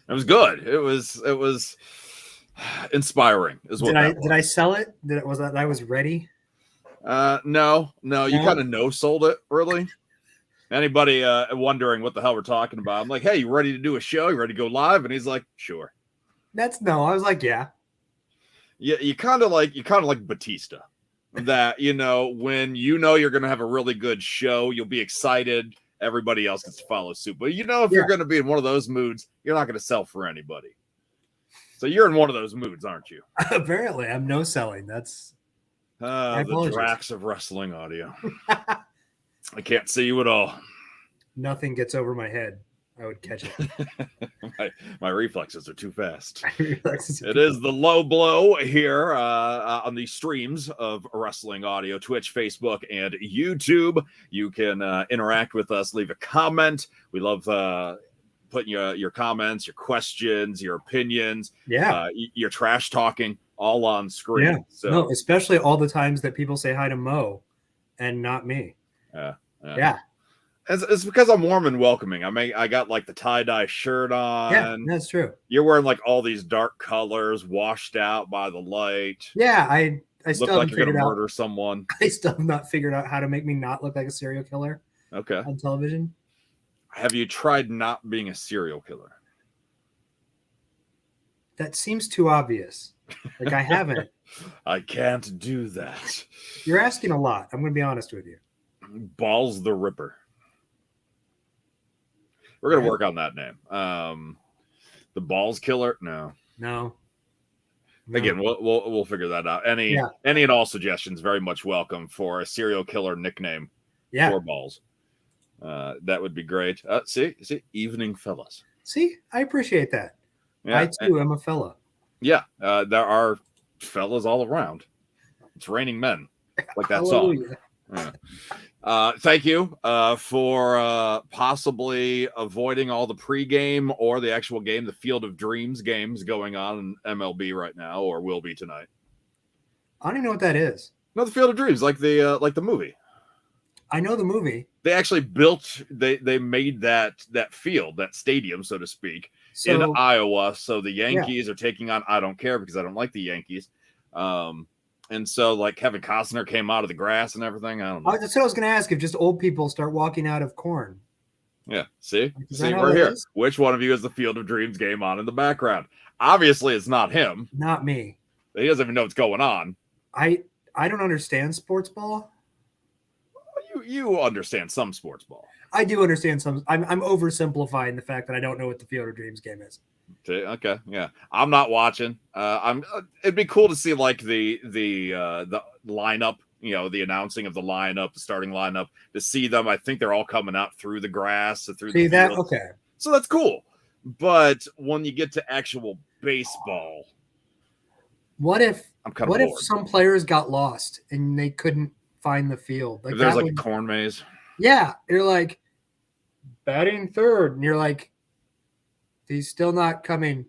It was good. It was inspiring. Is what did I sell it? Was that I was ready? No, you kind of sold it, really. Anybody wondering what the hell we're talking about? I'm like, hey, you ready to do a show? You ready to go live? And he's like, sure. I was like, yeah. Yeah, you kind of like Batista. That, when you're going to have a really good show, you'll be excited. Everybody else gets to follow suit. But if you're going to be in one of those moods, you're not going to sell for anybody. So you're in one of those moods, aren't you? Apparently, I'm no selling. That's the Drax of wrestling audio. I can't see you at all. Nothing gets over my head. I would catch it. my reflexes are too fast. It is the low blow here on the streams of Wrestling Audio, Twitch, Facebook, and YouTube. You can interact with us, leave a comment. We love putting your comments, your questions, your opinions, your trash talking all on screen. Yeah. So, no, especially all the times that people say hi to Mo and not me. Yeah. It's because I'm warm and welcoming. I got like the tie-dye shirt on. Yeah, that's true. You're wearing like all these dark colors washed out by the light. Yeah, I still look like you're gonna murder someone. I still have not figured out how to make me not look like a serial killer. Okay. On television. Have you tried not being a serial killer? That seems too obvious. Like I haven't. I can't do that. You're asking a lot. I'm going to be honest with you. Ballz the Ripper. We're going to work on that name. The Ballz Killer? No. Again, we'll figure that out. Any and all suggestions very much welcome for a serial killer nickname for Ballz. That would be great. See, evening fellas. See, I appreciate that. Yeah, I too am a fella. Yeah, there are fellas all around. It's raining men, like that song. Yeah. Thank you for possibly avoiding all the pregame or the actual game, the Field of Dreams games going on in MLB right now, or will be tonight. I don't even know what that is. No, the Field of Dreams, like the movie. I know the movie. They actually they made that field, that stadium, so to speak, in Iowa. So the Yankees are taking on, I don't care because I don't like the Yankees. And so, like, Kevin Costner came out of the grass and everything. I don't know. That's what I was going to ask, if just old people start walking out of corn. Yeah, see, we're here. Which one of you has the Field of Dreams game on in the background? Obviously, it's not him. Not me. He doesn't even know what's going on. I don't understand sports ball. You understand some sports ball. I do understand some. I'm oversimplifying the fact that I don't know what the Field of Dreams game is. Okay, yeah, I'm not watching. It'd be cool to see like the lineup, the announcing of the lineup, the starting lineup, to see them. I think they're all coming out through the grass, through the field. Okay. So that's cool. But when you get to actual baseball, what if some players got lost and they couldn't find the field? Like there's like a corn maze. Yeah, you're like batting third, and you're like, he's still not coming.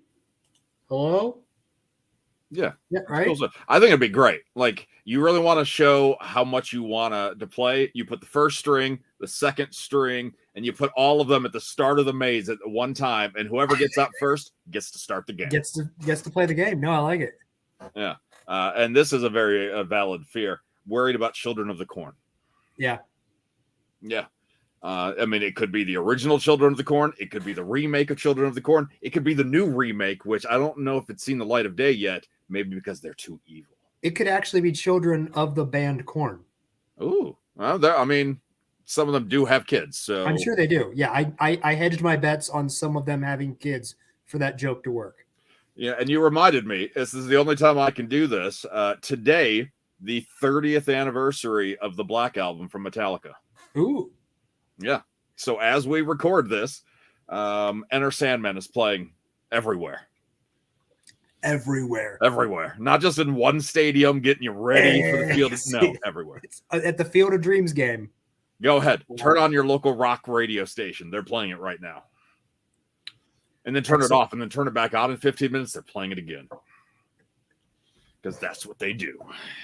Hello? Yeah, right. I think it'd be great. Like, you really want to show how much you want to play. You put the first string, the second string, and you put all of them at the start of the maze at one time. And whoever gets up first gets to start the game. Gets to play the game. No, I like it. Yeah, and this is a very valid fear. Worried about Children of the Corn. Yeah. Yeah. I mean, it could be the original Children of the Corn. It could be the remake of Children of the Corn. It could be the new remake, which I don't know if it's seen the light of day yet. Maybe because they're too evil. It could actually be children of the band Corn. Ooh. Well, I mean, some of them do have kids. So I'm sure they do. Yeah, I hedged my bets on some of them having kids for that joke to work. Yeah, and you reminded me, this is the only time I can do this. Today, the 30th anniversary of the Black Album from Metallica. Ooh. Yeah. So as we record this, Enter Sandman is playing everywhere. Everywhere. Not just in one stadium getting you ready for the field. No, everywhere. It's at the Field of Dreams game. Go ahead. Turn on your local rock radio station. They're playing it right now. And then turn it off and then turn it back on in 15 minutes. They're playing it again. Because that's what they do.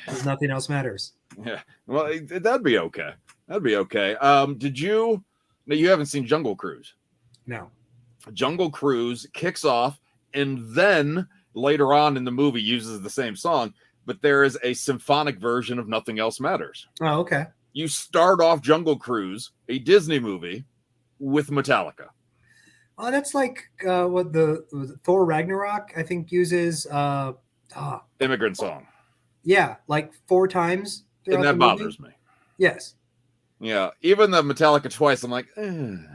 Because nothing else matters. Yeah. Well, that'd be okay. Did you? No, you haven't seen Jungle Cruise. No. Jungle Cruise kicks off, and then later on in the movie uses the same song, but there is a symphonic version of Nothing Else Matters. Oh, okay. You start off Jungle Cruise, a Disney movie, with Metallica. Oh, that's like what the Thor Ragnarok, I think, uses Immigrant Song. Yeah, like 4 times. And that bothers me. Yes. Yeah, even the Metallica Twice, I'm like, come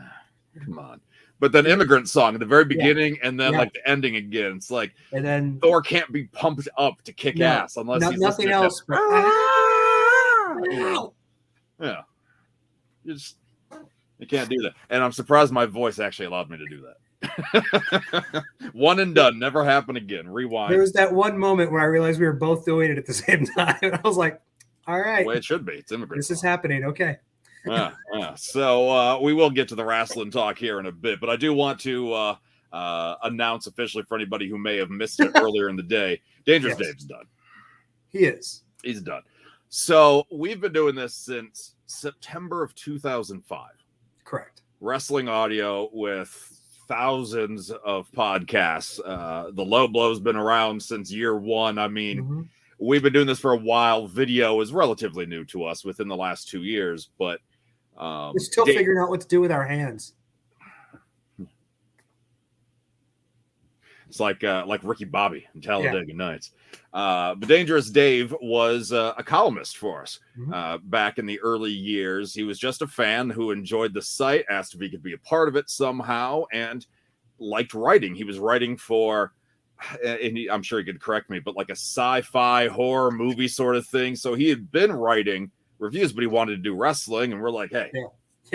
on. But then Immigrant Song at the very beginning, and then like the ending again. It's like, and then Thor can't be pumped up to kick ass unless he's nothing else. But, yeah, you can't do that. And I'm surprised my voice actually allowed me to do that. One and done, never happen again. Rewind. There was that one moment where I realized we were both doing it at the same time. I was like, all right, the way it should be. It's Immigrant Song. This is happening. Okay. Yeah. So we will get to the wrestling talk here in a bit, but I do want to announce officially for anybody who may have missed it earlier in the day, Dangerous Dave's done. He is. He's done. So we've been doing this since September of 2005. Correct. Wrestling Audio with thousands of podcasts. The Low Blow's been around since year one. I mean, we've been doing this for a while. Video is relatively new to us within the last 2 years, but we're still figuring out what to do with our hands. It's like Ricky Bobby in Talladega Nights. But Dangerous Dave was a columnist for us back in the early years. He was just a fan who enjoyed the site, asked if he could be a part of it somehow, and liked writing. He was writing for, and I'm sure he could correct me, but like a sci-fi horror movie sort of thing. So he had been writing reviews, but he wanted to do wrestling, and we're like, hey,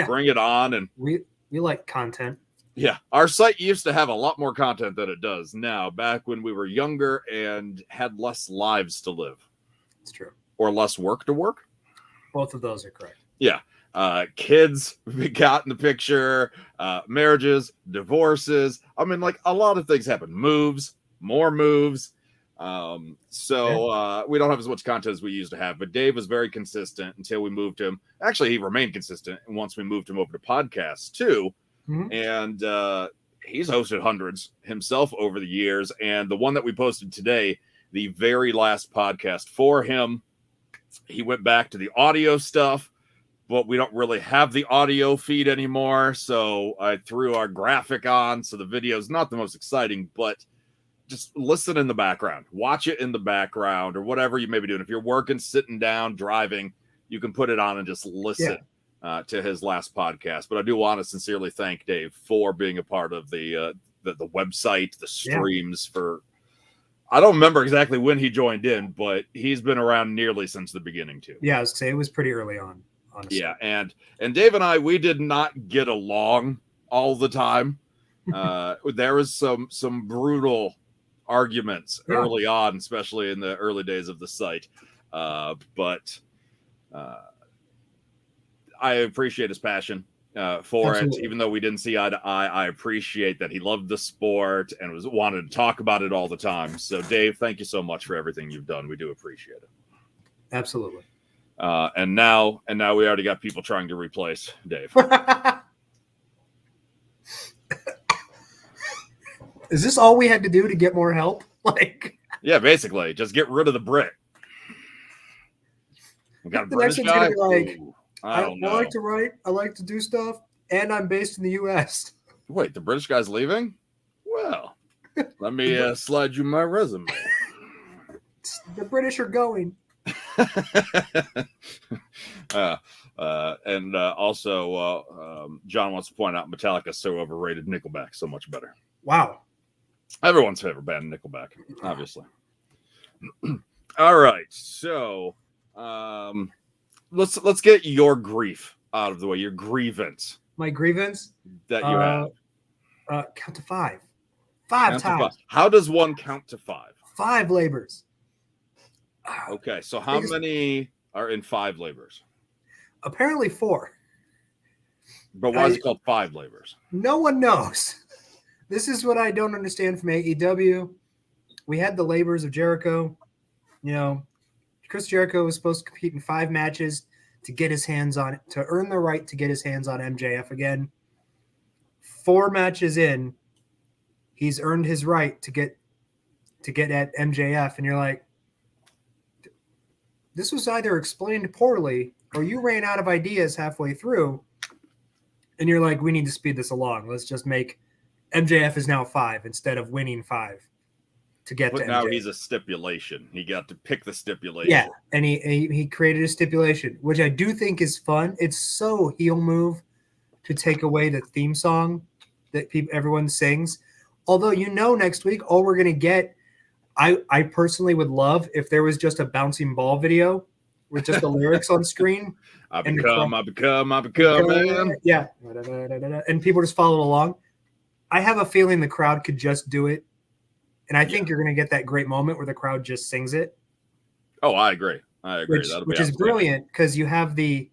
bring it on. And we like content. Yeah, our site used to have a lot more content than it does now, back when we were younger and had less lives to live. It's true. Or less work to work. Both of those are correct. Yeah. Kids got in the picture, marriages, divorces. I mean, like a lot of things happen. Moves, more moves. So we don't have as much content as we used to have, but Dave was very consistent until we moved him. Actually, he remained consistent once we moved him over to podcasts too. And he's hosted hundreds himself over the years. And the one that we posted today, the very last podcast for him, he went back to the audio stuff, but we don't really have the audio feed anymore. So I threw our graphic on. So the video is not the most exciting, but just listen in the background, watch it in the background or whatever you may be doing. If you're working, sitting down, driving, you can put it on and just listen. To his last podcast. But I do want to sincerely thank Dave for being a part of the website, the streams. For I don't remember exactly when he joined in, but he's been around nearly since the beginning too. Yeah, I was saying it was pretty early on, honestly. Yeah, and Dave and I, we did not get along all the time. There was some brutal arguments early on, especially in the early days of the site. But I appreciate his passion for it, even though we didn't see eye to eye. I appreciate that he loved the sport and wanted to talk about it all the time. So, Dave, thank you so much for everything you've done. We do appreciate it. Absolutely. And now we already got people trying to replace Dave. Is this all we had to do to get more help? Yeah, basically, just get rid of the Brit. We got a the British next guy. one's gonna be like, I don't know. I like to write. I like to do stuff, and I'm based in the U.S. Wait, the British guy's leaving? Well, let me slide you my resume. The British are going. And also, John wants to point out Metallica's so overrated. Nickelback so much better. Wow. Everyone's favorite band, Nickelback, obviously. All right, so let's get your grief out of the way. Your grievance. My grievance that you have. Count to 5. 5 times. How does one count to 5? 5 labors. Okay, so how many are in 5 labors? Apparently 4. But why is it called 5 labors? No one knows. This is what I don't understand from AEW. We had the labors of Jericho. You know, Chris Jericho was supposed to compete in 5 matches to get his hands on it, to earn the right to get his hands on MJF again. 4 matches in, He's earned his right to get at MJF, and you're like, this was either explained poorly or you ran out of ideas halfway through, and you're like, we need to speed this along. Let's just make MJF is now 5 instead of winning 5 to get to MJF. Now he's a stipulation. He got to pick the stipulation. Yeah, and he created a stipulation, which I do think is fun. It's so heel move to take away the theme song that everyone sings. Although, next week, all we're going to get, I personally would love if there was just a bouncing ball video with just the lyrics on screen. I become, man. Yeah. And people just follow along. I have a feeling the crowd could just do it. And I think you're going to get that great moment where the crowd just sings it. Oh, I agree. Which is brilliant because you have the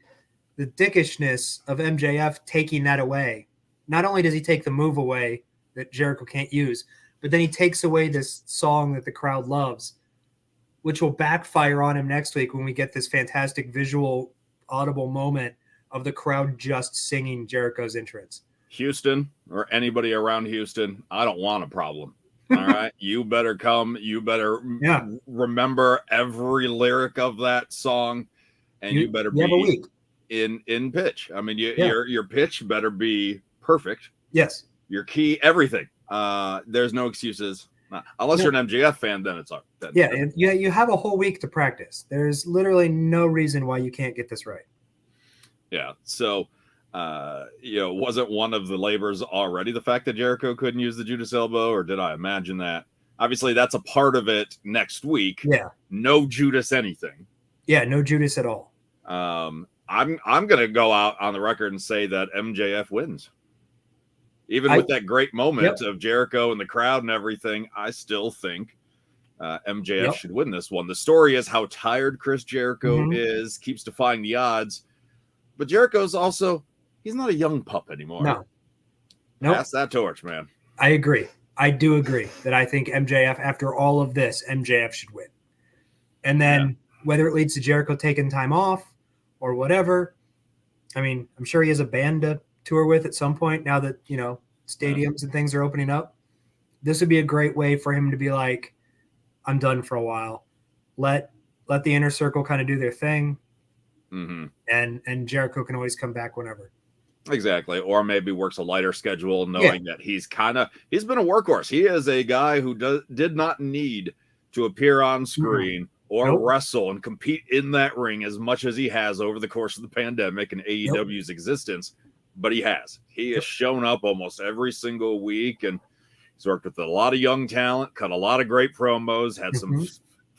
dickishness of MJF taking that away. Not only does he take the move away that Jericho can't use, but then he takes away this song that the crowd loves, which will backfire on him next week when we get this fantastic visual, audible moment of the crowd just singing Jericho's entrance. Houston or anybody around Houston, I don't want a problem. All right. You better come. You better remember every lyric of that song, and you better be in pitch. I mean, your pitch better be perfect. Yes. Your key, everything. There's no excuses. Unless you're an MJF fan, then it's all. You have a whole week to practice. There's literally no reason why you can't get this right. Yeah. So, wasn't one of the labors already the fact that Jericho couldn't use the Judas elbow, or did I imagine that? Obviously, that's a part of it next week. Yeah. No Judas anything. Yeah, no Judas at all. I'm gonna go out on the record and say that MJF wins. Even with that great moment of Jericho and the crowd and everything, I still think MJF should win this one. The story is how tired Chris Jericho is, keeps defying the odds. But Jericho's also, he's not a young pup anymore. No. Pass that torch, man. I agree. I do agree that I think MJF, after all of this, MJF should win. And then whether it leads to Jericho taking time off or whatever, I mean, I'm sure he has a band to tour with at some point now that, stadiums and things are opening up. This would be a great way for him to be like, I'm done for a while. Let the inner circle kind of do their thing. Mm-hmm. And Jericho can always come back whenever. Exactly. Or maybe works a lighter schedule, knowing that he's been a workhorse. He is a guy who did not need to appear on screen or wrestle and compete in that ring as much as he has over the course of the pandemic and AEW's existence. But he has. He has shown up almost every single week, and he's worked with a lot of young talent, cut a lot of great promos, had some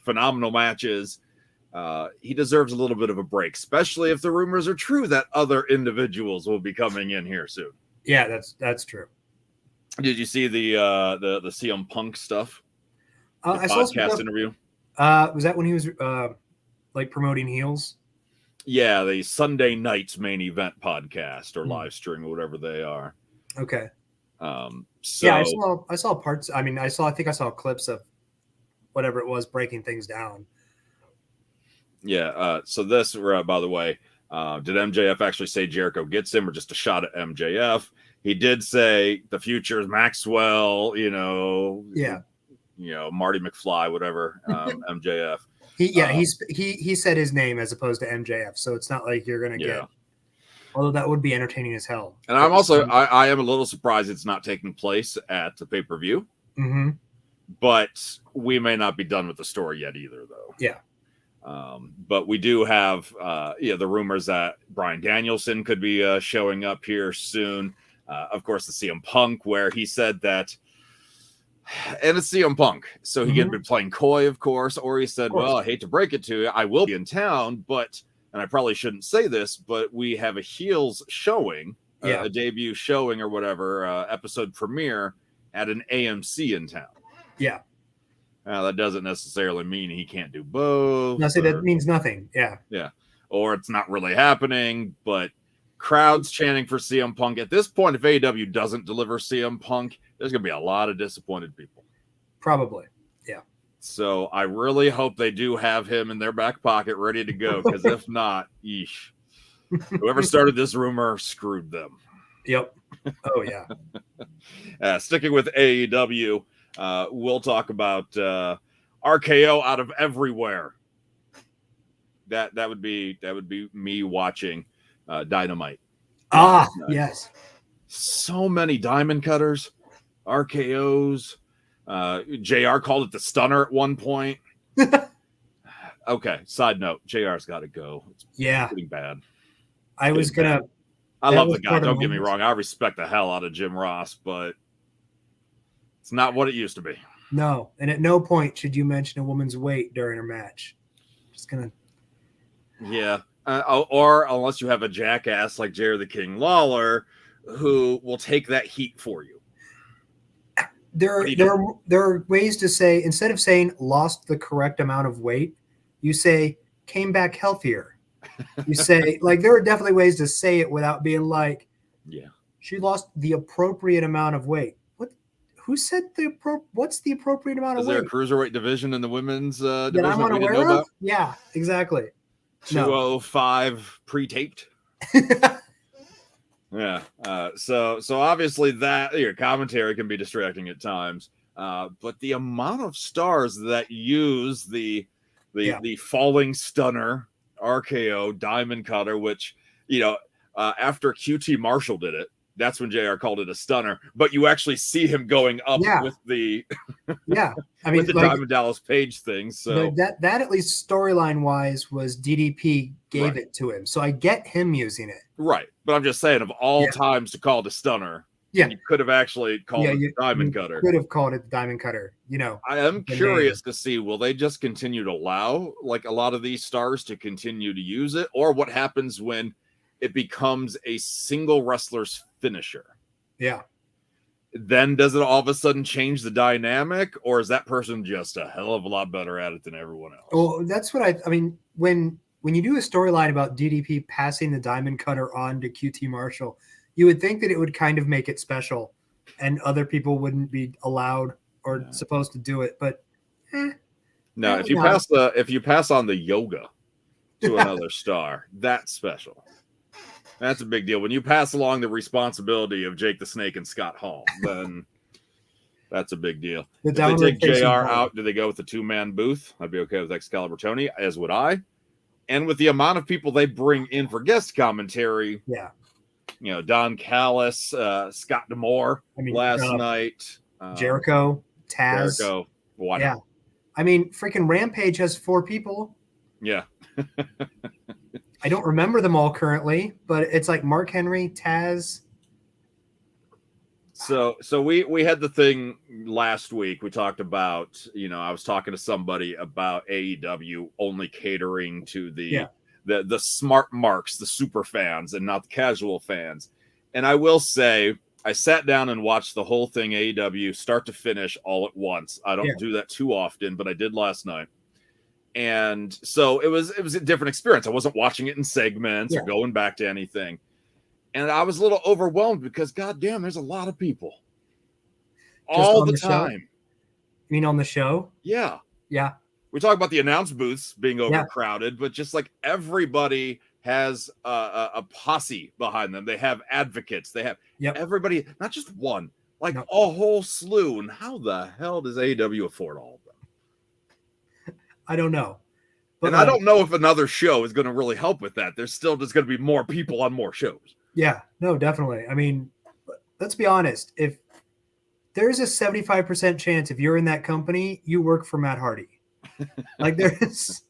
phenomenal matches. He deserves a little bit of a break, especially if the rumors are true that other individuals will be coming in here soon. Yeah, that's true. Did you see the CM Punk stuff? I saw podcast interview. Was that when he was promoting heels? Yeah, the Sunday Night's Main Event podcast or live stream or whatever they are. Okay. So yeah, I saw parts. I mean, I think I saw clips of whatever it was breaking things down. Yeah. So this, by the way, did MJF actually say Jericho gets him or just a shot at MJF? He did say the future is Maxwell, Marty McFly, whatever, MJF. He said his name as opposed to MJF, so it's not like you're gonna get. Although that would be entertaining as hell. And I'm also I am a little surprised it's not taking place at the pay-per-view. Mm-hmm. But we may not be done with the story yet either, though. Yeah. But we do have the rumors that Bryan Danielson could be showing up here soon. Of course, the CM Punk, where he said that. And it's CM Punk. So he had been playing coy, of course, or he said, well, I hate to break it to you, I will be in town, but, and I probably shouldn't say this, but we have a heels showing, a debut showing or whatever, episode premiere at an AMC in town. Yeah. That doesn't necessarily mean he can't do both. No, that means nothing. Yeah. Yeah. Or it's not really happening, but crowds chanting for CM Punk. At this point, if AEW doesn't deliver CM Punk, there's going to be a lot of disappointed people. Probably. Yeah. So I really hope they do have him in their back pocket ready to go, because if not, yeesh. Whoever started this rumor screwed them. Yep. Oh yeah. Sticking with AEW, we'll talk about RKO out of everywhere. That would be me watching Dynamite. Yes. So many diamond cutters, RKOs. JR called it the stunner at one point. Okay, side note, JR's got to go. It's getting bad. I love the guy. Don't get me wrong. I respect the hell out of Jim Ross, but it's not what it used to be. No, and at no point should you mention a woman's weight during a match. Just gonna. Yeah, or unless you have a jackass like Jerry the King Lawler, who will take that heat for you. There are ways to say, instead of saying lost the correct amount of weight, you say came back healthier. You say, like, there are definitely ways to say it without being like, yeah, she lost the appropriate amount of weight. What? Who said what's the appropriate amount of weight? Is there a cruiserweight division in the women's division that I'm unaware of? Yeah, exactly. 205 pre-taped. Yeah. So obviously that your commentary can be distracting at times. But the amount of stars that use the falling stunner, RKO, diamond cutter, which, after QT Marshall did it, that's when JR called it a stunner, but you actually see him going up with the with the Diamond Dallas Page thing. So that at least storyline wise was DDP gave it to him. So I get him using it. Right. But I'm just saying, of all times to call it a stunner, you could have actually called it the diamond cutter. Could have called it the diamond cutter. I am curious to see, will they just continue to allow like a lot of these stars to continue to use it, or what happens when it becomes a single wrestler's finisher? Yeah. Then does it all of a sudden change the dynamic, or is that person just a hell of a lot better at it than everyone else? Well, that's what I mean, when you do a storyline about DDP passing the diamond cutter on to QT Marshall, you would think that it would kind of make it special and other people wouldn't be allowed or supposed to do it. But no, if you pass on the yoga to another star, that's special. That's a big deal. When you pass along the responsibility of Jake the Snake and Scott Hall, then that's a big deal. If they take JR out, do they go with the 2-man booth? I'd be okay with Excalibur Tony, as would I. And with the amount of people they bring in for guest commentary, Don Callis, Scott D'Amore last night, Jericho, Taz. Why I mean, freaking Rampage has 4 people. Yeah. I don't remember them all currently, but it's like Mark Henry, Taz. So we had the thing last week. We talked about, I was talking to somebody about AEW only catering to the smart marks, the super fans, and not the casual fans. And I will say, I sat down and watched the whole thing, AEW, start to finish, all at once. I don't do that too often, but I did last night. And so it was a different experience. I wasn't watching it in segments or going back to anything. And I was a little overwhelmed because, goddamn, there's a lot of people all the time. You mean on the show? Yeah. Yeah. We talk about the announce booths being overcrowded, but just like everybody has a posse behind them. They have advocates. They have everybody, not just one, like a whole slew. And how the hell does AEW afford all of them? I don't know. But I don't know if another show is going to really help with that. There's still just going to be more people on more shows. Yeah, no, definitely. I mean, let's be honest. If there's a 75% chance if you're in that company, you work for Matt Hardy. Like there's,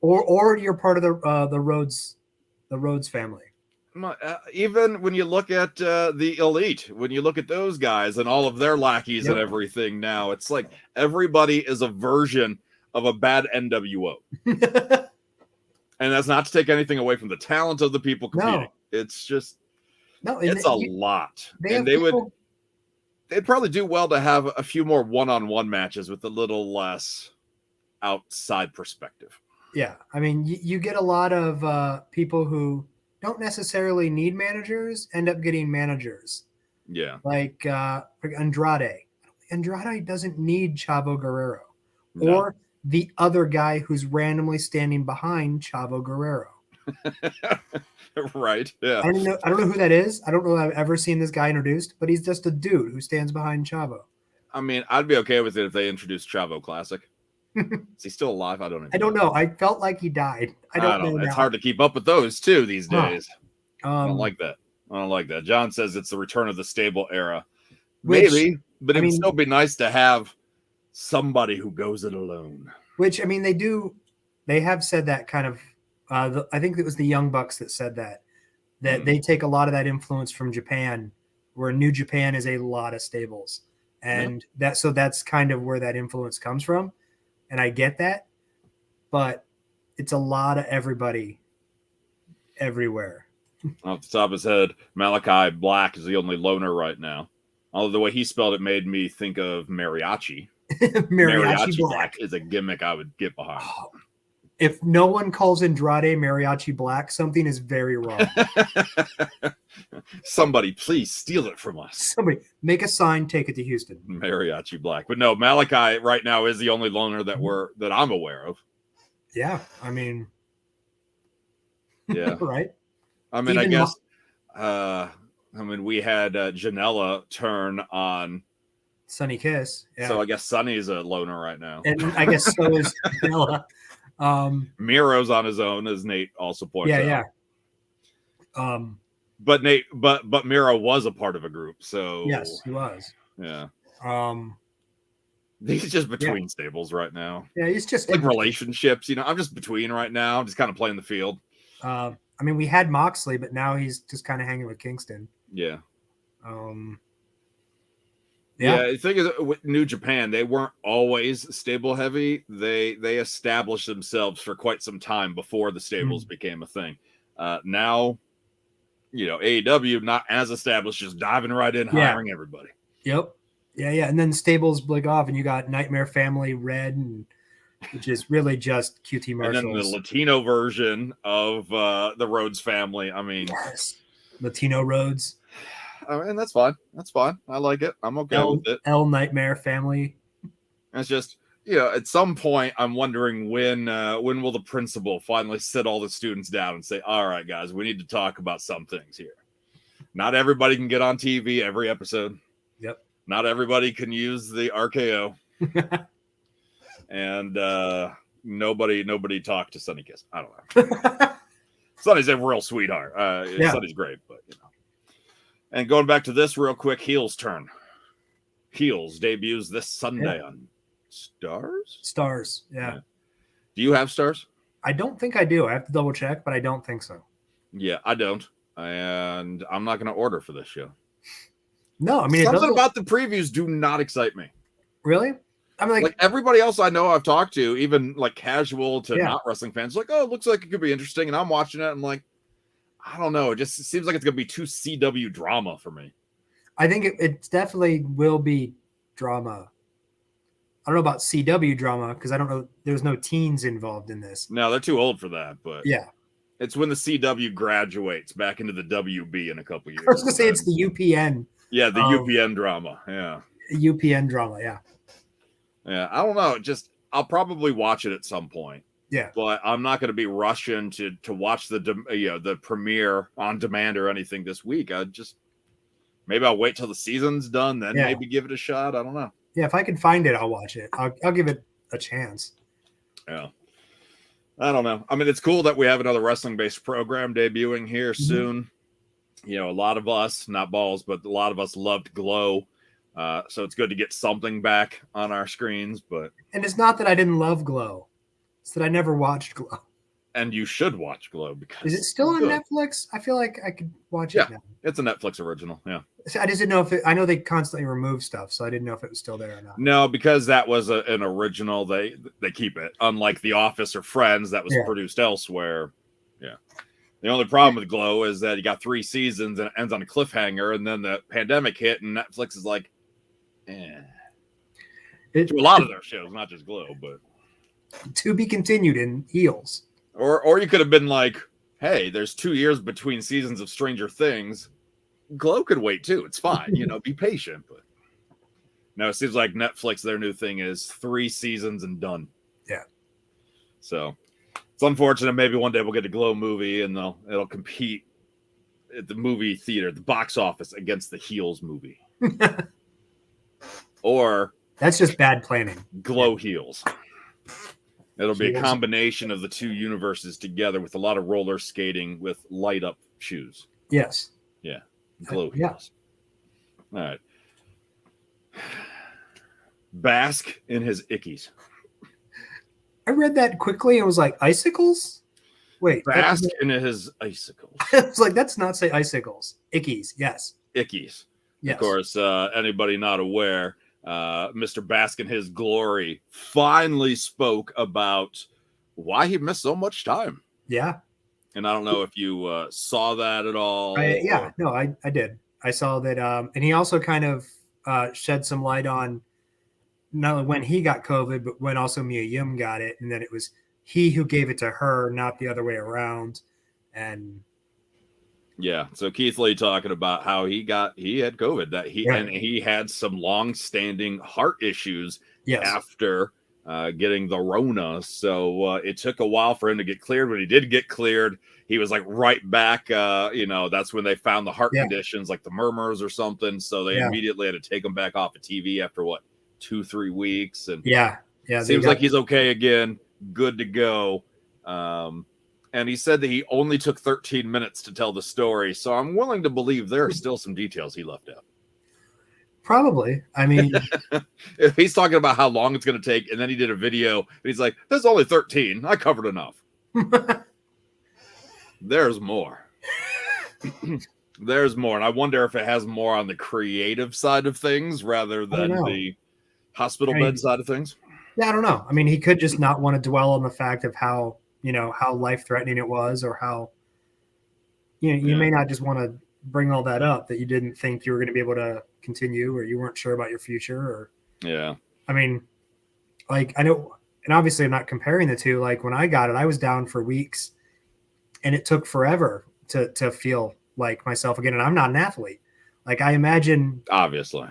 or you're part of the Rhodes family. Even when you look at the Elite, when you look at those guys and all of their lackeys and everything now, it's like everybody is a version of a bad NWO. And that's not to take anything away from the talent of the people competing. No. It's just, it's a lot. And they'd probably do well to have a few more one-on-one matches with a little less outside perspective. Yeah. I mean, you get a lot of people who don't necessarily need managers end up getting managers. Yeah. Like Andrade. Andrade doesn't need Chavo Guerrero. No. Or the other guy who's randomly standing behind Chavo Guerrero. Right. Yeah. I don't know who that is. I don't know that I've ever seen this guy introduced, but he's just a dude who stands behind Chavo. I mean, I'd be okay with it if they introduced Chavo Classic. Is he still alive? I don't know. I felt like he died. I don't know. It's hard to keep up with those too these days. I don't like like that. John says it's the return of the stable era. Which, maybe, but it'd still be nice to have somebody who goes it alone. Which, I mean, they have said that kind of. I think it was the Young Bucks that said that they take a lot of that influence from Japan, where New Japan is a lot of stables, and that's kind of where that influence comes from. And I get that, but it's a lot of everybody everywhere. Off the top of his head, Malachi Black is the only loner right now. Although the way he spelled it made me think of mariachi. Mariachi Black is a gimmick I would get behind. Oh, if no one calls Andrade Mariachi Black, something is very wrong. Somebody, please steal it from us. Somebody, make a sign, take it to Houston. Mariachi Black. But no, Malachi right now is the only loner that I'm aware of. Yeah, I mean. Yeah. Right? I mean, I guess we had Janela turn on Sonny Kiss. Yeah. So I guess Sonny's a loner right now. And I guess so is Janela. Miro's on his own, as Nate also points out. Yeah. But Miro was a part of a group, so yes, he was. Yeah. He's just between stables right now. Yeah, he's just like relationships. I'm just between right now. I'm just kind of playing the field. I mean, we had Moxley, but now he's just kind of hanging with Kingston. Yeah. Yeah. The thing is, with New Japan, they weren't always stable heavy. They established themselves for quite some time before the stables became a thing. Now, AEW not as established, just diving right in, hiring everybody. Yep. Yeah. And then stables bleak off, and you got Nightmare Family, Red, which is really just QT Marshall. And then the Latino version of the Rhodes family. I mean, yes. Latino Rhodes. And that's fine. That's fine. I like it. I'm okay with it. Nightmare Family. It's just, at some point, I'm wondering when will the principal finally sit all the students down and say, all right, guys, we need to talk about some things here. Not everybody can get on TV every episode. Yep. Not everybody can use the RKO. And nobody talked to Sonny Kiss. I don't know. Sonny's a real sweetheart. Sonny's great, but And going back to this real quick, Heels turn. Heels debuts this Sunday on Stars? Stars, yeah. Do you have Stars? I don't think I do. I have to double check, but I don't think so. Yeah, I don't. And I'm not going to order for this show. No, I mean, something about the previews do not excite me. Really? I mean, like everybody else I know I've talked to, even like casual to not wrestling fans, like, oh, it looks like it could be interesting. And I'm watching it. I'm like, I don't know. It just seems like it's going to be too CW drama for me. I think it definitely will be drama. I don't know about CW drama because I don't know. There's no teens involved in this. No, they're too old for that. But yeah, it's when the CW graduates back into the WB in a couple years. I was going to say it's the UPN. Yeah, the UPN drama. Yeah. UPN drama. Yeah. Yeah. I don't know. I'll probably watch it at some point. Yeah, but I'm not going to be rushing to watch the premiere on demand or anything this week. Maybe I'll wait till the season's done, then maybe give it a shot. I don't know. Yeah, if I can find it, I'll watch it. I'll give it a chance. Yeah, I don't know. I mean, it's cool that we have another wrestling-based program debuting here soon. A lot of us, not Ballz, but a lot of us loved Glow. So it's good to get something back on our screens. And it's not that I didn't love Glow. That I never watched Glow. And you should watch Glow because is it still on Netflix? I feel like I could watch it now. It's a Netflix original. Yeah. I just didn't know if I know they constantly remove stuff, so I didn't know if it was still there or not. No, because that was an original. They keep it. Unlike The Office or Friends that was produced elsewhere. Yeah. The only problem with Glow is that you got 3 seasons and it ends on a cliffhanger, and then the pandemic hit and Netflix is like, to a lot of their shows, not just Glow, but to be continued in Heels. Or you could have been like, hey, there's 2 years between seasons of Stranger Things. Glow could wait too. It's fine. Be patient. But no, it seems like Netflix, their new thing is 3 seasons and done. Yeah. So It's unfortunate. Maybe one day we'll get a Glow movie and it'll compete at the movie theater, the box office, against the Heels movie. Or that's just bad planning. Glow Heels. It'll be a combination of the two universes together with a lot of roller skating with light up shoes. Yes. Yeah. Glow Heels. All right. Bask in his ickies. I read that quickly and was like, icicles? Wait. Bask in his icicles. It's like, that's not say icicles. Ickies. Yes. Ickies. Yes. Of course, anybody not aware, Mr. Bask in his glory finally spoke about why he missed so much time. Yeah. And I don't know if you saw that at all. I did. I saw that. And he also kind of shed some light on not only when he got COVID, but when also Mia Yim got it. And that it was he who gave it to her, not the other way around. And yeah, so Keith Lee talking about how he had COVID, that he had some long-standing heart issues after getting the Rona. So it took a while for him to get cleared. When he did get cleared, he was like right back. That's when they found the heart conditions, like the murmurs or something. So they immediately had to take him back off of TV after 2-3 weeks. And seems like he's okay again, good to go. And he said that he only took 13 minutes to tell the story. So I'm willing to believe there are still some details he left out. Probably. I mean, if he's talking about how long it's going to take, and then he did a video, and he's like, there's only 13. I covered enough. There's more. There's more. And I wonder if it has more on the creative side of things rather than the hospital bed side of things. Yeah, I don't know. I mean, he could just not want to dwell on the fact of how life-threatening it was, or how, you may not just want to bring all that up, that you didn't think you were going to be able to continue, or you weren't sure about your future, or I mean, like, I know, and obviously I'm not comparing the two. Like, when I got it, I was down for weeks, and it took forever to feel like myself again. And I'm not an athlete. Like, I imagine, obviously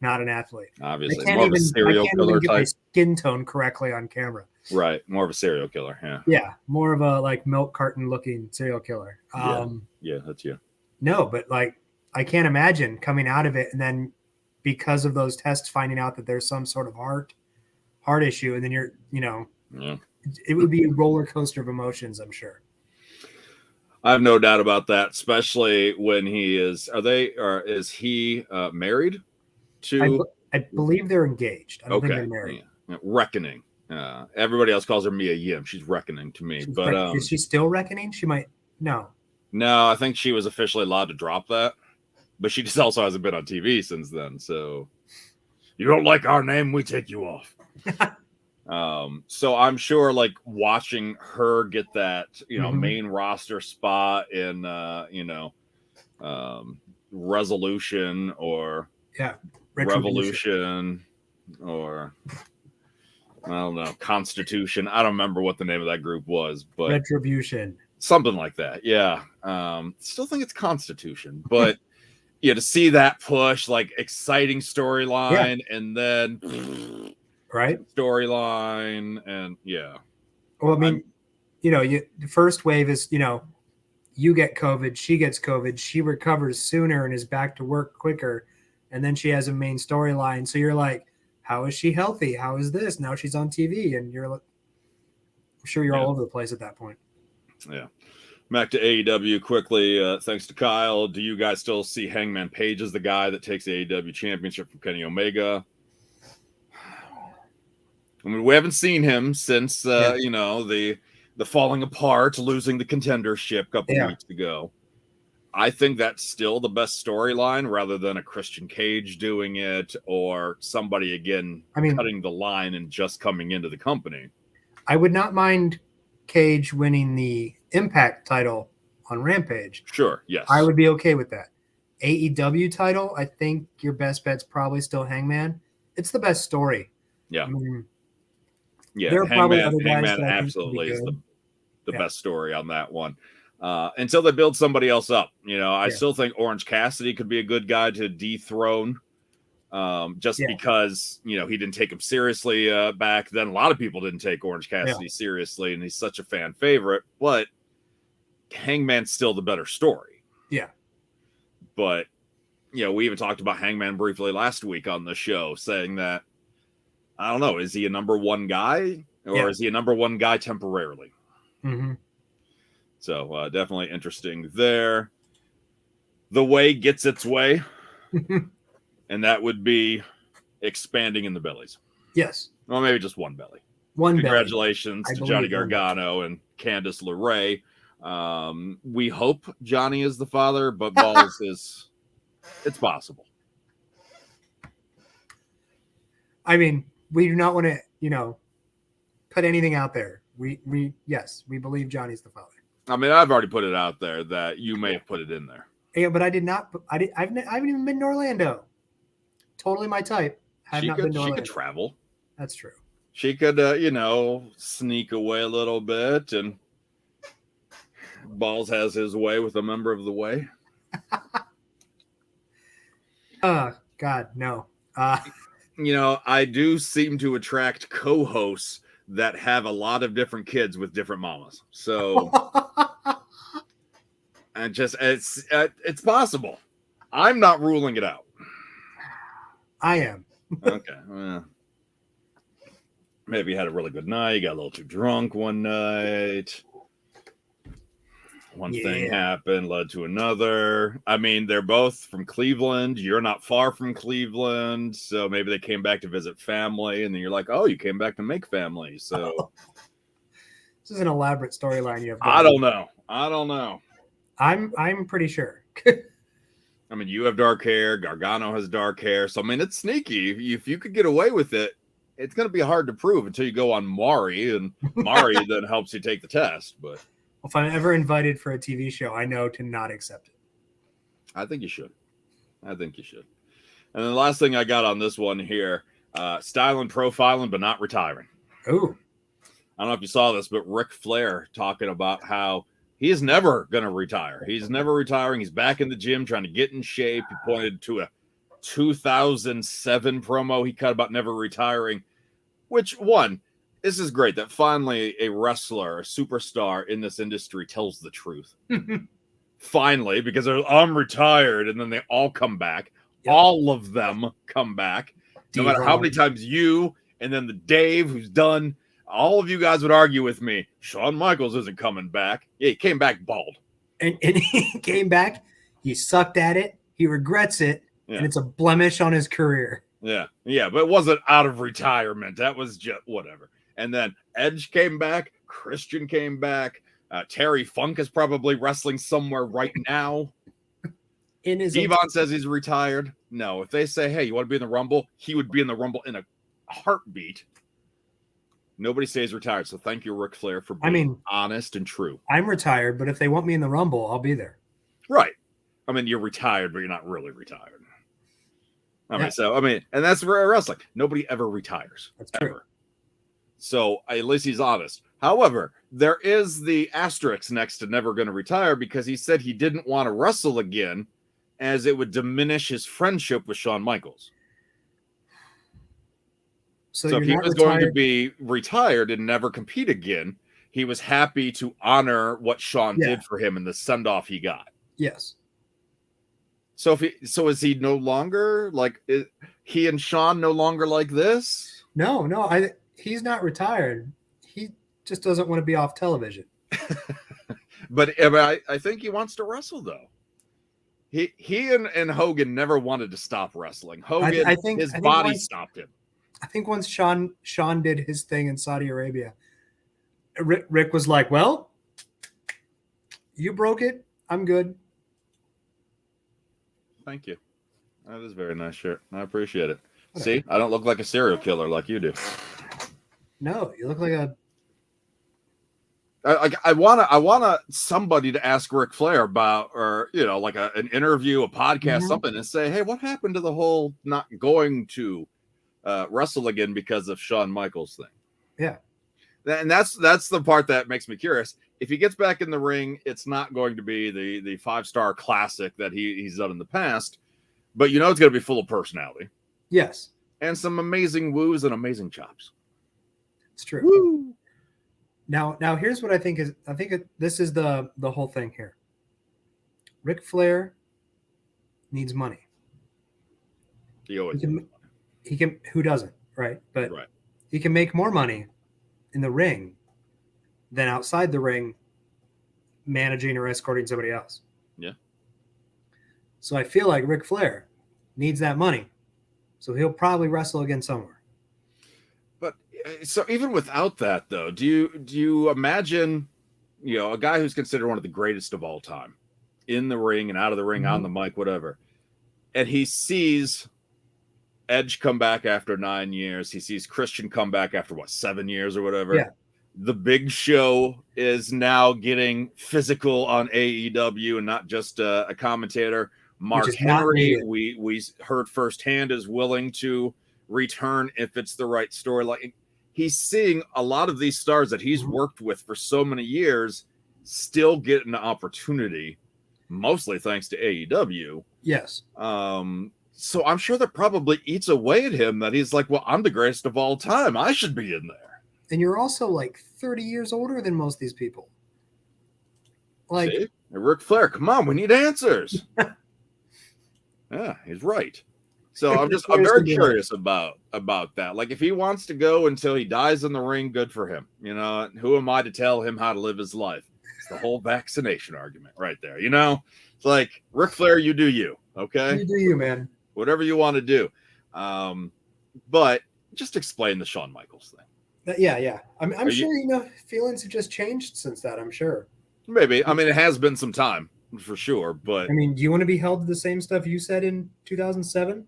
not an athlete. Obviously, more of a serial killer type. My skin tone correctly on camera. Right, more of a serial killer. Yeah, more of a like milk carton looking serial killer. Yeah, that's you. No, but like, I can't imagine coming out of it and then, because of those tests, finding out that there's some sort of heart issue, and then you're, it would be a roller coaster of emotions, I'm sure. I have no doubt about that, especially when he is. Is he married to? I believe they're engaged. I don't think they're married. Yeah. Reckoning. Everybody else calls her Mia Yim. She's Reckoning to me. Is she still Reckoning? She might. No, I think she was officially allowed to drop that, but she just also hasn't been on TV since then. So, you don't like our name, we take you off. So I'm sure, like, watching her get that, main roster spot in, Resolution or Revolution or I don't know, Constitution. I don't remember what the name of that group was, but Retribution, something like that. Yeah. Still think it's Constitution, but to see that push, like, exciting storyline, and then storyline, and well, I mean, the first wave is, you get COVID, she gets COVID, she recovers sooner and is back to work quicker, and then she has a main storyline. So you're like, how is she healthy? How is this? Now she's on TV, and I'm sure you're all over the place at that point. Yeah. Back to AEW quickly. Thanks to Kyle. Do you guys still see Hangman Page as the guy that takes the AEW championship from Kenny Omega? I mean, we haven't seen him since, the falling apart, losing the contendership a couple weeks ago. I think that's still the best storyline, rather than a Christian Cage doing it, or somebody again cutting the line and just coming into the company. I would not mind Cage winning the Impact title on Rampage. Sure, yes. I would be okay with that. AEW title, I think your best bet's probably still Hangman. It's the best story. Yeah. There are probably other guys Hangman absolutely is the best story on that one. Until they build somebody else up. I still think Orange Cassidy could be a good guy to dethrone just because, you know, he didn't take him seriously back then. A lot of people didn't take Orange Cassidy seriously, and he's such a fan favorite. But Hangman's still the better story. Yeah. But, you know, we even talked about Hangman briefly last week on the show, saying that, I don't know, is he a number one guy, or is he a number one guy temporarily? Mm-hmm. So definitely interesting there. The way gets its way, and that would be expanding in the bellies. Yes. Well, maybe just one belly. Congratulations to Johnny Gargano and Candice LeRae. We hope Johnny is the father, but Ballz is, it's possible. I mean, we do not want to, you know, put anything out there. We believe Johnny's the father. I mean, I've already put it out there that you may have put it in there. Yeah, but I did not. I haven't even been to Orlando. Totally my type. She could travel. That's true. She could, you know, sneak away a little bit, and Ballz has his way with a member of the way. God, no. You know, I do seem to attract co-hosts that have a lot of different kids with different mamas. So, and just it's possible. I'm not ruling it out. I am. Okay. Well, maybe you had a really good night. You got a little too drunk one night. One thing happened, led to another. I mean, they're both from Cleveland. You're not far from Cleveland. So maybe they came back to visit family. And then you're like, oh, you came back to make family. So this is an elaborate storyline you have. I don't know. I'm pretty sure. I mean, you have dark hair. Gargano has dark hair. So, I mean, it's sneaky. If you could get away with it, it's going to be hard to prove until you go on Maury. And Maury then helps you take the test. But if I'm ever invited for a TV show, I know to not accept it. I think you should. And then the last thing I got on this one here, styling, profiling, but not retiring. Oh. I don't know if you saw this, but Ric Flair talking about how he is never going to retire. He's never retiring. He's back in the gym trying to get in shape. He pointed to a 2007 promo he cut about never retiring, which this is great that finally a wrestler, a superstar in this industry tells the truth. Finally, because I'm retired, and then they all come back. Yep. All of them come back. No matter how many times you and then the Dave who's done, all of you guys would argue with me. Shawn Michaels isn't coming back. Yeah, he came back bald. And he came back. He sucked at it. He regrets it. Yeah. And it's a blemish on his career. Yeah, but it wasn't out of retirement. That was just whatever. And then Edge came back. Christian came back. Terry Funk is probably wrestling somewhere right now. Devon says he's retired. No, if they say, hey, you want to be in the Rumble? He would be in the Rumble in a heartbeat. Nobody stays retired. So thank you, Ric Flair, for being honest and true. I'm retired, but if they want me in the Rumble, I'll be there. Right. I mean, you're retired, but you're not really retired. And that's for wrestling. Nobody ever retires. That's true. Ever. So at least he's honest. However, there is the asterisk next to never going to retire because he said he didn't want to wrestle again as it would diminish his friendship with Shawn Michaels. So if he was going to be retired and never compete again, he was happy to honor what Shawn did for him and the send-off he got. Yes. So is he no longer like he and Shawn no longer like this? No, he's not retired. He just doesn't want to be off television. But I think he wants to wrestle though. He and Hogan never wanted to stop wrestling. Hogan, I think his body stopped him. I think once Shawn did his thing in Saudi Arabia, Rick was like, well, you broke it. I'm good. Thank you. That is a very nice shirt. I appreciate it. See, I don't look like a serial killer like you do. No, you look like a. I want somebody to ask Ric Flair about, or like an interview, a podcast, something, and say, hey, what happened to the whole not going to wrestle again because of Shawn Michaels thing? Yeah, and that's the part that makes me curious. If he gets back in the ring, it's not going to be the 5-star classic that he's done in the past, but it's going to be full of personality. Yes. And some amazing woos and amazing chops. It's true. Woo! Now here's what I think is. This is the whole thing here. Ric Flair needs money. He always he can. Who doesn't, right? But right. He can make more money in the ring than outside the ring, managing or escorting somebody else. Yeah. So I feel like Ric Flair needs that money, so he'll probably wrestle again somewhere. But so even without that, though, do you imagine, a guy who's considered one of the greatest of all time, in the ring and out of the ring, on the mic, whatever, and he sees Edge come back after 9 years, he sees Christian come back after 7 years or whatever. Yeah. The Big Show is now getting physical on AEW and not just a commentator. Mark Henry, we heard firsthand, is willing to return if it's the right story. Like, he's seeing a lot of these stars that he's worked with for so many years still get an opportunity, mostly thanks to AEW. Yes. So I'm sure that probably eats away at him, that he's like, well, I'm the greatest of all time. I should be in there. And you're also like 30 years older than most of these people. Like, see? Ric Flair, come on, we need answers. Yeah, he's right. So I'm very curious about that. Like, if he wants to go until he dies in the ring, good for him. Who am I to tell him how to live his life? It's the whole vaccination argument right there. It's like, Ric Flair, you do you. Okay. You do you, man. Whatever you want to do. But just explain the Shawn Michaels thing. Yeah. I'm sure, feelings have just changed since that, I'm sure. Maybe. I mean, it has been some time for sure, but I mean, do you want to be held to the same stuff you said in 2007?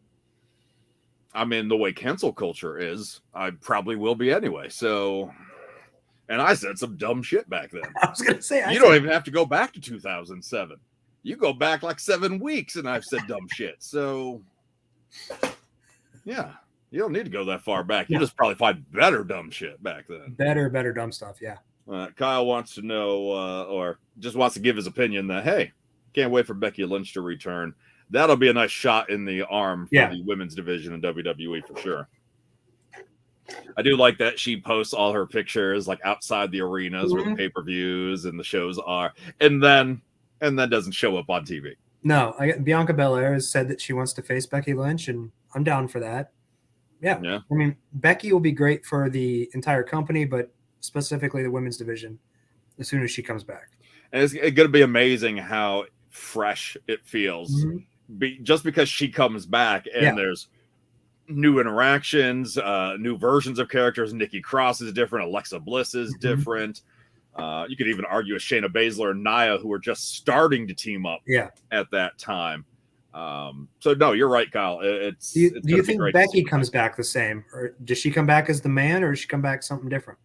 I mean, the way cancel culture is, I probably will be anyway. So, and I said some dumb shit back then. I was going to say, you don't even have to go back to 2007. You go back like 7 weeks and I've said dumb shit. So, yeah, you don't need to go that far back. You just probably find better dumb shit back then. Better dumb stuff. Yeah. Kyle wants to know, or just wants to give his opinion that, hey, can't wait for Becky Lynch to return. That'll be a nice shot in the arm for the women's division in WWE for sure. I do like that she posts all her pictures like outside the arenas where the pay-per-views and the shows are, and then doesn't show up on TV. No, Bianca Belair has said that she wants to face Becky Lynch, and I'm down for that. Yeah. I mean, Becky will be great for the entire company, but specifically the women's division as soon as she comes back. And it's going to be amazing how fresh it feels just because she comes back and there's new interactions, new versions of characters. Nikki Cross is different. Alexa Bliss is different. You could even argue with Shayna Baszler and Nia, who were just starting to team up at that time. So no, you're right, Kyle. Do you think Becky comes back the same, or does she come back as the man, or does she come back something different?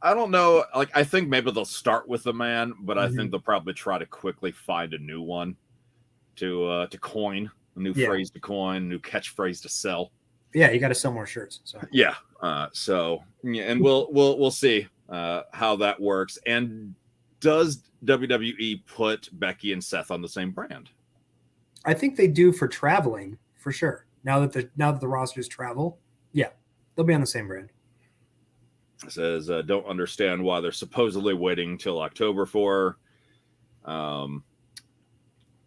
I don't know. Like, I think maybe they'll start with the man, but I think they'll probably try to quickly find a new one to coin, a new phrase to coin, new catchphrase to sell. Yeah, you got to sell more shirts. So. Yeah. And we'll see how that works. And does WWE put Becky and Seth on the same brand? I think they do for traveling, for sure. Now that the rosters travel, they'll be on the same brand. It says, don't understand why they're supposedly waiting till October for.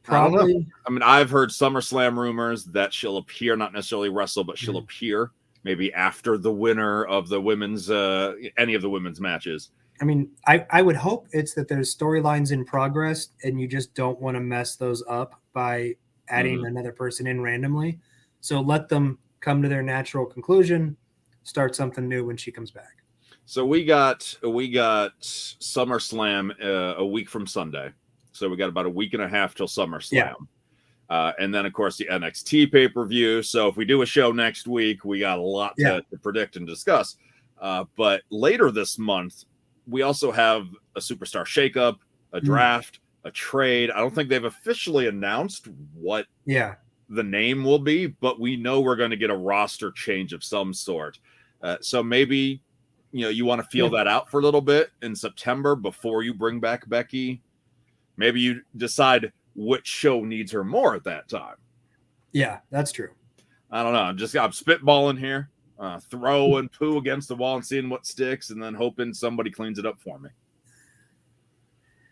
Probably. I mean, I've heard SummerSlam rumors that she'll appear, not necessarily wrestle, but she'll appear maybe after the winner of the women's, any of the women's matches. I mean, I would hope it's that there's storylines in progress and you just don't want to mess those up by adding another person in randomly. So let them come to their natural conclusion, start something new when she comes back. So we got SummerSlam a week from Sunday. So we got about a week and a half till SummerSlam. Yeah. And then, of course, the NXT pay-per-view. So if we do a show next week, we got a lot to predict and discuss. But later this month, we also have a Superstar shakeup, a draft, a trade. I don't think they've officially announced what the name will be, but we know we're going to get a roster change of some sort. So maybe, you want to feel that out for a little bit in September before you bring back Becky. Maybe you decide which show needs her more at that time. Yeah, that's true. I don't know. I'm spitballing here, throwing poo against the wall and seeing what sticks, and then hoping somebody cleans it up for me.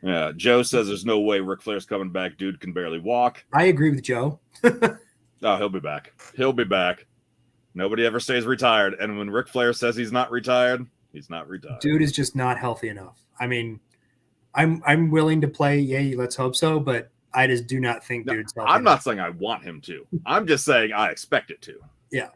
Yeah, Joe says there's no way Ric Flair's coming back. Dude can barely walk. I agree with Joe. Oh, he'll be back. He'll be back. Nobody ever stays retired. And when Ric Flair says he's not retired, he's not retired. Dude is just not healthy enough. I mean, I'm willing to play, yay, let's hope so, but I just do not think dude's healthy I'm enough. not saying I want him to. I'm just saying I expect it to. Yeah.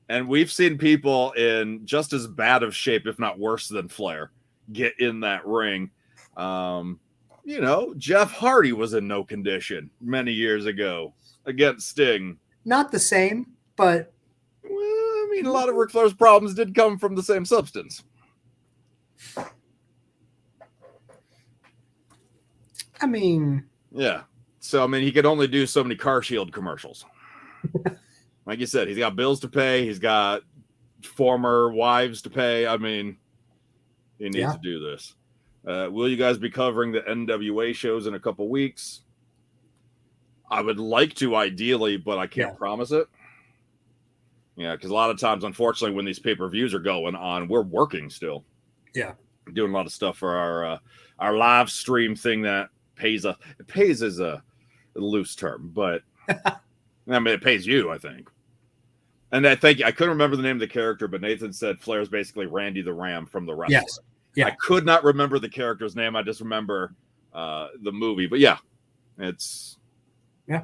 And we've seen people in just as bad of shape, if not worse than Flair, get in that ring. You know, Jeff Hardy was in no condition many years ago against Sting. Not the same, but... Well, I mean, a lot of Ric Flair's problems did come from the same substance. I mean... Yeah. So, I mean, he could only do so many Car Shield commercials. Like you said, he's got bills to pay. He's got former wives to pay. I mean, he needs to do this. Will you guys be covering the NWA shows in a couple weeks? I would like to, ideally, but I can't promise it. Yeah, because a lot of times, unfortunately, when these pay-per-views are going on, we're working still. Yeah. Doing a lot of stuff for our live stream thing that pays us. It pays is a loose term, but I mean, it pays you, I think. And I couldn't remember the name of the character, but Nathan said Flair's basically Randy the Ram from The Wrestler. Yes. Yeah. I could not remember the character's name. I just remember the movie. But yeah, it's... Yeah.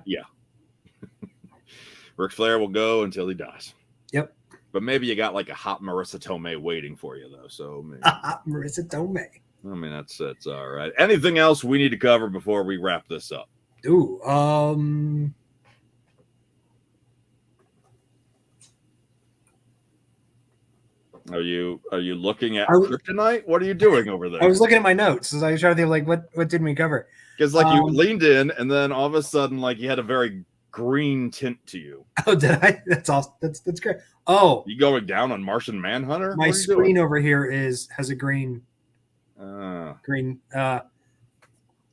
Ric Flair will go until he dies. Yep. But maybe you got like a hot Marissa Tomei waiting for you, though. So maybe. Marissa Tomei. I mean, that's all right. Anything else we need to cover before we wrap this up? Ooh, Are you looking at Kryptonite? What are you doing over there? I was looking at my notes as I was trying to think, like, what didn't we cover? Because like you leaned in, and then all of a sudden, like you had a very green tint to you. Oh, did I? That's awesome. That's great. Oh, you going down on Martian Manhunter? My screen over here has a green. Green.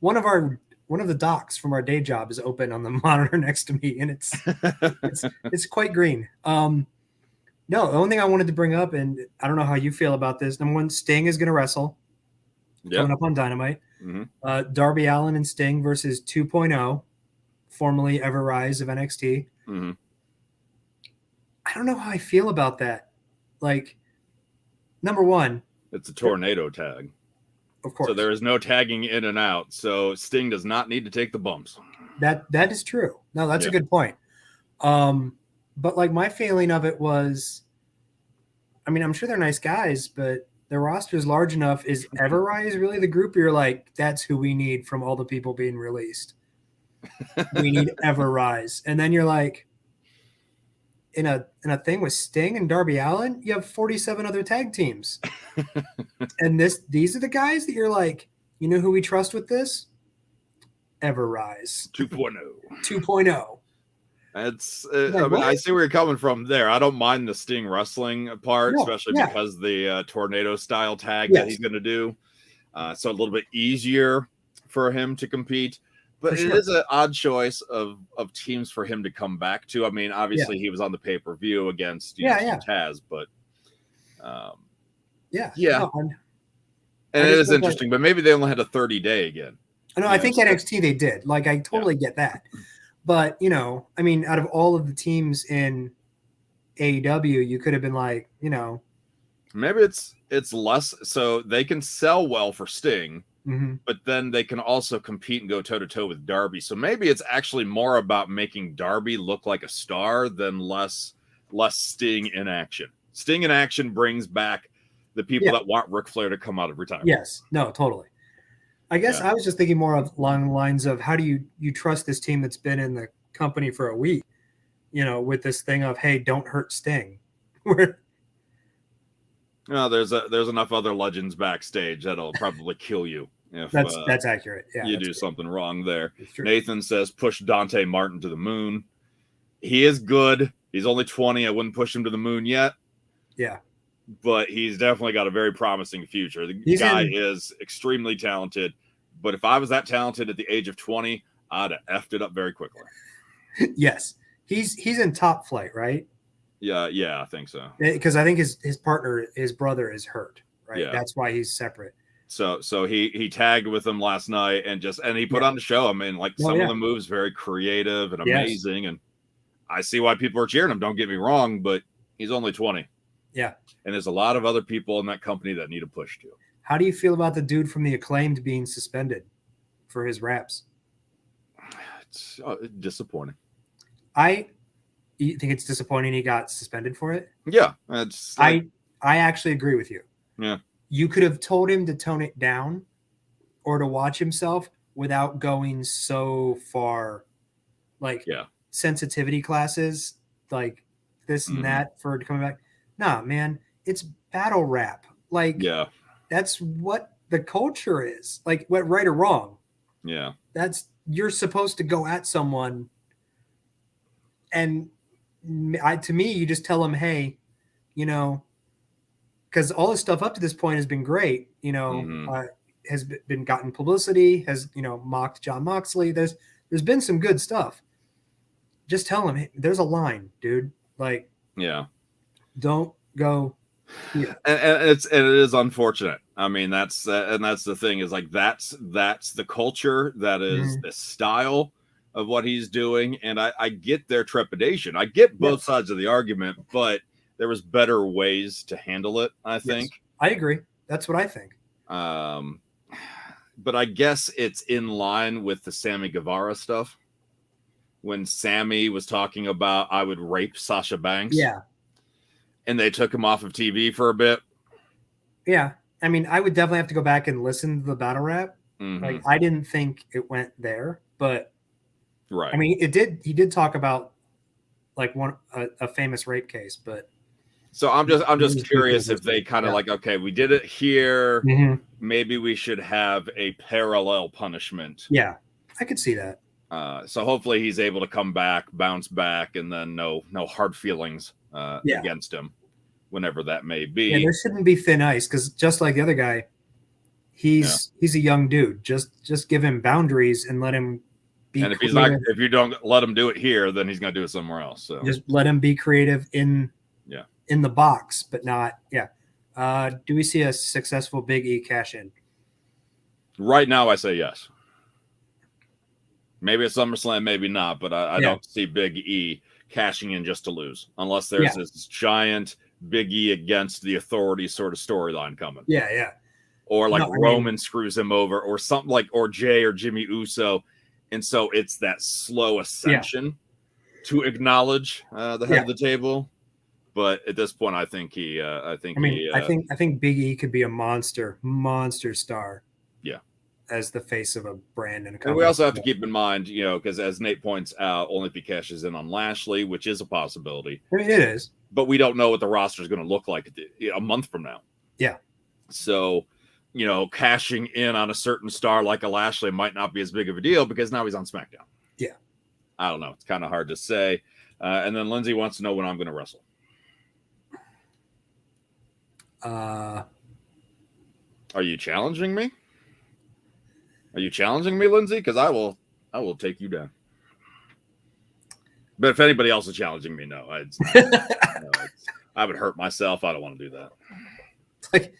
One of the docks from our day job is open on the monitor next to me, and it's quite green. No, the only thing I wanted to bring up, and I don't know how you feel about this. Number one, Sting is going to wrestle coming up on Dynamite. Mm-hmm. Darby Allin and Sting versus 2.0, formerly Everrise of NXT. Mm-hmm. I don't know how I feel about that. Like, number one, it's a tornado tag. Of course. So there is no tagging in and out. So Sting does not need to take the bumps. That is true. No, that's a good point. But like my feeling of it was, I mean, I'm sure they're nice guys, but their roster is large enough. Is Everrise really the group you're like, that's who we need from all the people being released? We need Everrise. And then you're like, in a thing with Sting and Darby Allin, you have 47 other tag teams. And these are the guys that you're like, you know who we trust with this? Everrise 2.0. 2.0. It's I mean, I see where you're coming from there. I don't mind the Sting wrestling part, especially because the tornado style tag that he's going to do. So a little bit easier for him to compete. But it is an odd choice of teams for him to come back to. I mean, obviously he was on the pay-per-view against Taz, but No, and it is interesting, but maybe they only had a 30-day again. No, I think NXT they did. Like, I totally get that. But, you know, I mean, out of all of the teams in AEW, you could have been like, you know. Maybe it's less so they can sell well for Sting, but then they can also compete and go toe-to-toe with Darby. So maybe it's actually more about making Darby look like a star than less Sting in action. Sting in action brings back the people that want Ric Flair to come out of retirement. Yes. No, totally. I guess I was just thinking more along the lines of how do you trust this team that's been in the company for a week, you know, with this thing of, hey, don't hurt Sting. No, there's enough other legends backstage that'll probably kill you if that's accurate. Yeah, you do something wrong there. Nathan says push Dante Martin to the moon. He is good. He's only 20. I wouldn't push him to the moon yet. Yeah. But he's definitely got a very promising future. The guy is extremely talented. But if I was that talented at the age of 20, I'd have effed it up very quickly. Yes. He's in Top Flight, right? Yeah, I think so. Because I think his partner, his brother, is hurt. Right. Yeah. That's why he's separate. So he tagged with him last night and he put on the show. I mean, like some of the moves very creative and amazing, and I see why people are cheering him. Don't get me wrong, but he's only 20. Yeah. And there's a lot of other people in that company that need a push too. How do you feel about the dude from the Acclaimed being suspended for his raps? It's disappointing. You think it's disappointing he got suspended for it? Yeah. It's like, I actually agree with you. Yeah. You could have told him to tone it down or to watch himself without going so far, like sensitivity classes, like this and that for coming back. Nah, man, it's battle rap. Like, that's what the culture is. Like, what, right or wrong. Yeah. You're supposed to go at someone, and to me, you just tell them, hey, you know, because all this stuff up to this point has been great, you know, has been gotten publicity, has, you know, mocked John Moxley. There's been some good stuff. Just tell him, hey, there's a line, dude. Like, don't go here. And it is unfortunate. I mean, that's the thing is like that's the culture, that is the style of what he's doing, and I get their trepidation. I get both sides of the argument, but there was better ways to handle it, I think. I agree. That's what I think. But I guess it's in line with the Sammy Guevara stuff. When Sammy was talking about, I would rape Sasha Banks. Yeah. And they took him off of TV for a bit. Yeah. I mean, I would definitely have to go back and listen to the battle rap. Like, I didn't think it went there, but I mean, he did talk about like a famous rape case, but so I'm just curious if they kind of like, okay, we did it here. Maybe we should have a parallel punishment. Yeah, I could see that. So hopefully he's able to come back, bounce back, and then no hard feelings against him, whenever that may be. Yeah, there shouldn't be thin ice, because just like the other guy, he's a young dude. Just give him boundaries and let him be. And if you don't let him do it here, then he's going to do it somewhere else. So just let him be creative in the box, but not. Do we see a successful Big E cash in? Right now, I say yes. Maybe at SummerSlam, maybe not, but I don't see Big E cashing in just to lose, unless there's this giant Big E against the Authority sort of storyline coming. Yeah. Or like Roman screws him over, or something like, or Jay or Jimmy Uso. And so it's that slow ascension to acknowledge the head of the table. But at this point, I think I think Big E could be a monster star. Yeah. As the face of a brand and a company. And we also have to keep in mind, you know, because as Nate points out, only if he cashes in on Lashley, which is a possibility. I mean, it is. But we don't know what the roster is going to look like a month from now. Yeah. So, you know, cashing in on a certain star like a Lashley might not be as big of a deal because now he's on SmackDown. Yeah. I don't know. It's kind of hard to say. And then Lindsay wants to know when I'm going to wrestle. Are you challenging me? Are you challenging me, Lindsay? Because I will take you down. But if anybody else is challenging me, no. I would hurt myself. I don't want to do that. Like,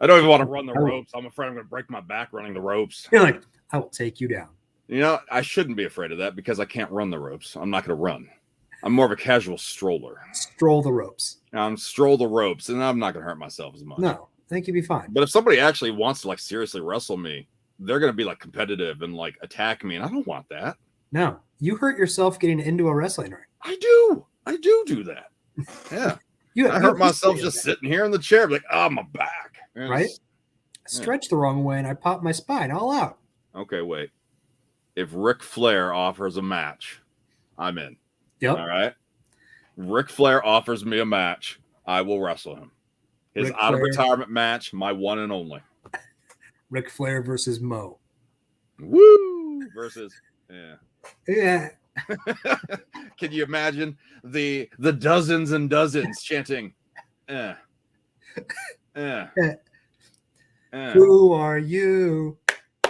I don't even want to run the ropes. I'm afraid I'm going to break my back running the ropes. You're like, I will take you down. You know, I shouldn't be afraid of that because I can't run the ropes. I'm not going to run. I'm more of a casual stroller. Stroll the ropes. Stroll the ropes, and I'm not going to hurt myself as much. No, I think you'd be fine. But if somebody actually wants to like seriously wrestle me, they're going to be like competitive and like attack me, and I don't want that. No, you hurt yourself getting into a wrestling ring. I do that. Yeah. I hurt myself just sitting here in the chair, like, oh, my back. Right? Stretch the wrong way, and I pop my spine all out. Okay, wait. If Ric Flair offers a match, I'm in. Yep. All right. Ric Flair offers me a match, I will wrestle him. His out of retirement match, my one and only. Ric Flair versus Mo. Woo! Versus, yeah. Can you imagine the dozens and dozens chanting, Who are you?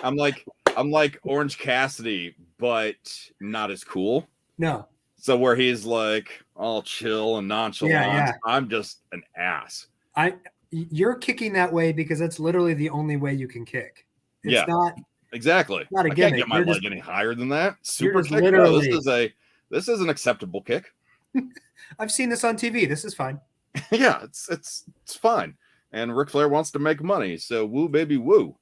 I'm like Orange Cassidy, but not as cool. No. So where he's like, all chill and nonchalant. Yeah. I'm just an ass. You're kicking that way because that's literally the only way you can kick. It's not exactly. not a I gimmick. can't get my leg any higher than that. Super kick. Literally, No, this is an acceptable kick. I've seen this on TV. This is fine. Yeah, it's fine. And Ric Flair wants to make money, so woo baby woo.